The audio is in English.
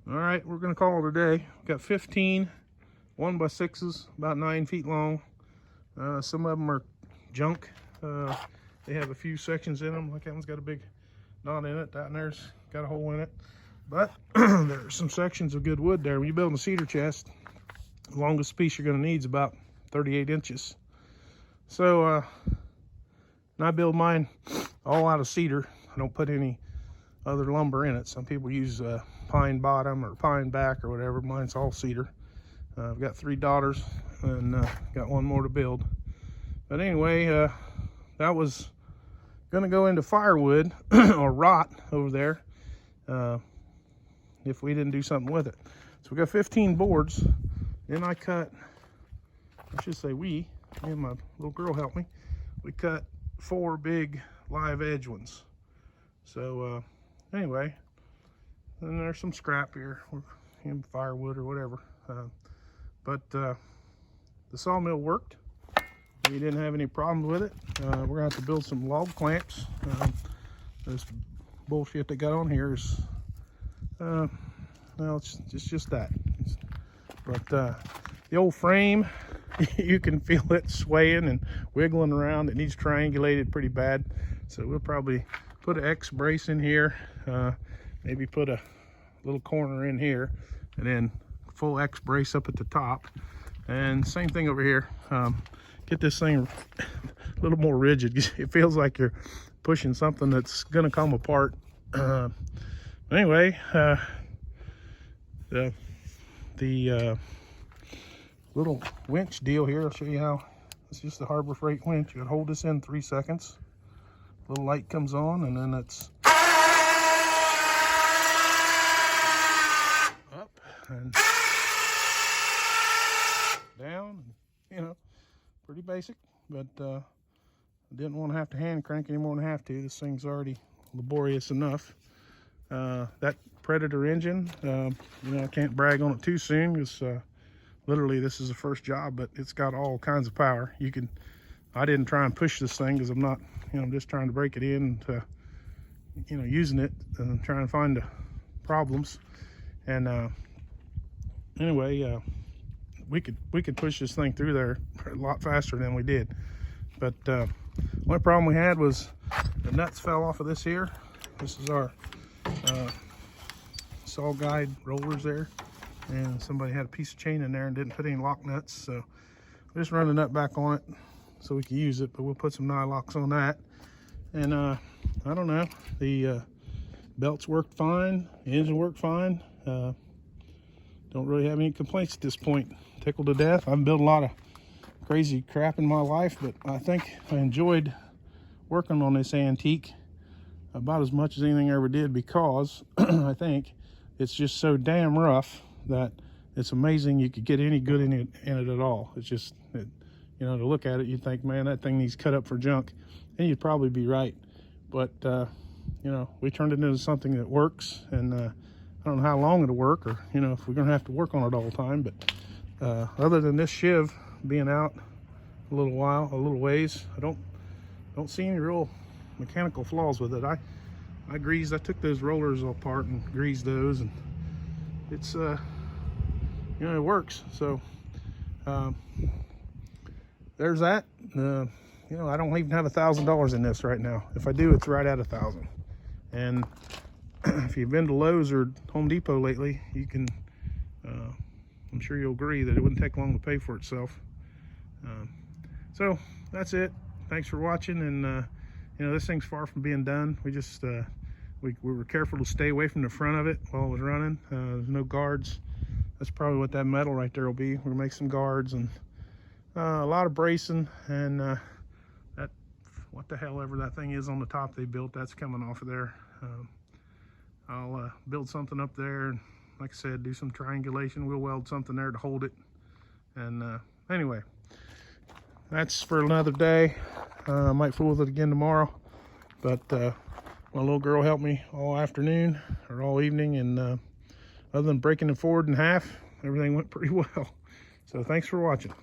All right, we're gonna call it a day. We've got 15 1x6s, about 9 feet long. Some of them are junk. They have a few sections in them. Like that one's got a big knot in it. That one there's got a hole in it. But there's some sections of good wood there. When you build a cedar chest, the longest piece you're gonna need is about 38 inches. So, and I build mine all out of cedar. I don't put any other lumber in it. Some people use pine bottom or pine back or whatever. Mine's all cedar. I've got 3 daughters and got 1 more to build. But anyway, that was gonna go into firewood or rot over there if we didn't do something with it. So we got 15 boards. Then I cut, I should say me and my little girl helped me. We cut 4 big live edge ones. So anyway, then there's some scrap here, firewood or whatever. But the sawmill worked. We didn't have any problems with it. We're gonna have to build some log clamps. This bullshit they got on here is, well, it's just that. But the old frame, you can feel it swaying and wiggling around. It needs triangulated pretty bad. So we'll probably put an X brace in here, maybe put a little corner in here, and then full X brace up at the top. And same thing over here. Get this thing a little more rigid. It feels like you're pushing something that's gonna come apart. Anyway, the little winch deal here, I'll show you how. It's just a Harbor Freight winch. You gotta hold this in 3 seconds. Little light comes on, and then it's up and down. You know, pretty basic, but I didn't want to have to hand crank any more than I have to. This thing's already laborious enough. That Predator engine, you know, I can't brag on it too soon because literally this is the first job, but it's got all kinds of power. I didn't try and push this thing because I'm not, you know, I'm just trying to break it in to, you know, using it and trying to find the problems. And anyway, we could push this thing through there a lot faster than we did. But only problem we had was the nuts fell off of this here. This is our saw guide rollers there, and somebody had a piece of chain in there and didn't put any lock nuts, so we just run the nut back on it so we can use it. But we'll put some nylocks on that. And I don't know, the belts worked fine, the engine worked fine. Don't really have any complaints at this point. Tickled to death. I've built a lot of crazy crap in my life, but I think I enjoyed working on this antique about as much as anything I ever did, because I think it's just so damn rough that it's amazing you could get any good in it at all. It's just, you know, to look at it, you'd think, man, that thing needs cut up for junk, and you'd probably be right. But you know, we turned it into something that works, and I don't know how long it'll work, or, you know, if we're gonna have to work on it all the time. But other than this shiv being out a little ways, I don't see any real mechanical flaws with it. I took those rollers apart and greased those, and it's you know, it works. So there's that. You know, I don't even have $1,000 in this right now. If I do, it's right at 1,000. And if you've been to Lowe's or Home Depot lately, you can I'm sure you'll agree that it wouldn't take long to pay for itself. So that's it. Thanks for watching. And you know, this thing's far from being done. We just we were careful to stay away from the front of it while it was running. There's no guards. That's probably what that metal right there will be. We're gonna make some guards and a lot of bracing, and that, what the hell ever that thing is on the top they built, that's coming off of there. I'll build something up there, and like I said, do some triangulation. We'll weld something there to hold it. And anyway, that's for another day. I might fool with it again tomorrow, but my little girl helped me all afternoon or all evening, and other than breaking it forward in half, everything went pretty well. So thanks for watching.